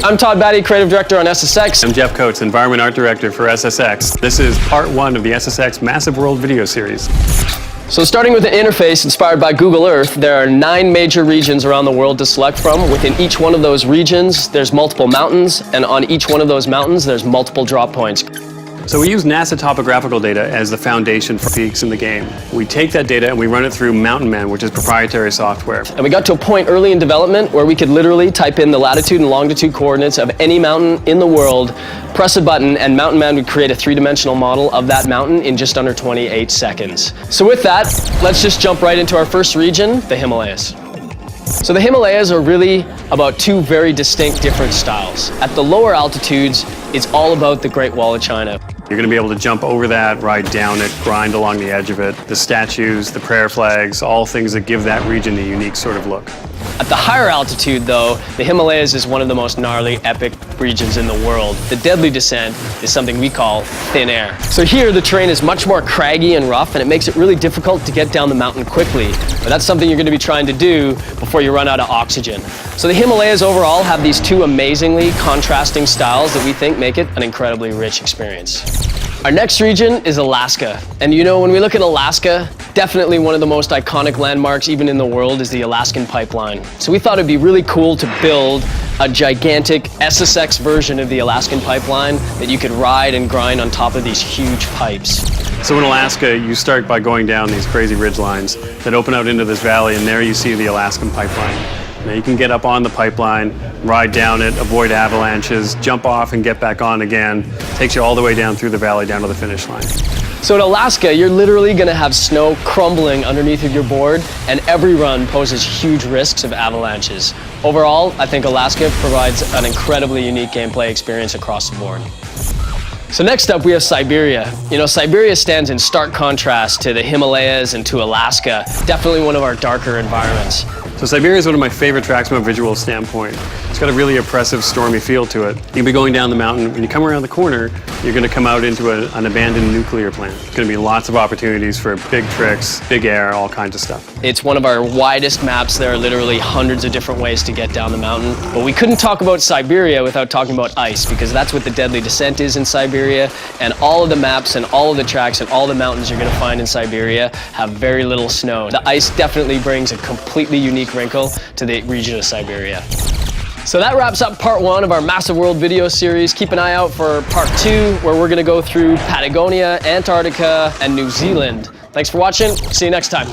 I'm Todd Batty, Creative Director on SSX. I'm Jeff Coates, Environment Art Director for SSX. This is part 1 of the SSX Massive World video series. So starting with an interface inspired by Google Earth, there are 9 major regions around the world to select from. Within each one of those regions, there's multiple mountains, and on each one of those mountains, there's multiple drop points. So we use NASA topographical data as the foundation for peaks in the game. We take that data and we run it through Mountain Man, which is proprietary software. And we got to a point early in development where we could literally type in the latitude and longitude coordinates of any mountain in the world, press a button, and Mountain Man would create a 3-dimensional model of that mountain in just under 28 seconds. So with that, let's just jump right into our first region, the Himalayas. So the Himalayas are really about 2 very distinct different styles. At the lower altitudes, it's all about the Great Wall of China. You're going to be able to jump over that, ride down it, grind along the edge of it. The statues, the prayer flags, all things that give that region a unique sort of look. At the higher altitude, though, the Himalayas is one of the most gnarly, epic regions in the world. The deadly descent is something we call thin air. So here, the terrain is much more craggy and rough, and it makes it really difficult to get down the mountain quickly. But that's something you're going to be trying to do before you run out of oxygen. So the Himalayas overall have these 2 amazingly contrasting styles that we think make it an incredibly rich experience. Our next region is Alaska. And you know, when we look at Alaska, definitely one of the most iconic landmarks even in the world is the Alaskan Pipeline. So we thought it'd be really cool to build a gigantic SSX version of the Alaskan Pipeline that you could ride and grind on top of these huge pipes. So in Alaska, you start by going down these crazy ridge lines that open out into this valley, and there you see the Alaskan Pipeline. Now you can get up on the pipeline, ride down it, avoid avalanches, jump off and get back on again. Takes you all the way down through the valley down to the finish line. So in Alaska, you're literally going to have snow crumbling underneath of your board, and every run poses huge risks of avalanches. Overall, I think Alaska provides an incredibly unique gameplay experience across the board. So next up, we have Siberia. You know, Siberia stands in stark contrast to the Himalayas and to Alaska. Definitely one of our darker environments. So Siberia is one of my favorite tracks from a visual standpoint. It's got a really oppressive, stormy feel to it. You'll be going down the mountain. When you come around the corner, you're going to come out into an abandoned nuclear plant. There's going to be lots of opportunities for big tricks, big air, all kinds of stuff. It's one of our widest maps. There are literally hundreds of different ways to get down the mountain. But we couldn't talk about Siberia without talking about ice, because that's what the deadly descent is in Siberia. And all of the maps and all of the tracks and all the mountains you're going to find in Siberia have very little snow. The ice definitely brings a completely unique wrinkle to the region of Siberia. So that wraps up part 1 of our Massive World video series. Keep an eye out for part 2, where we're going to go through Patagonia, Antarctica, and New Zealand. Thanks for watching. See you next time.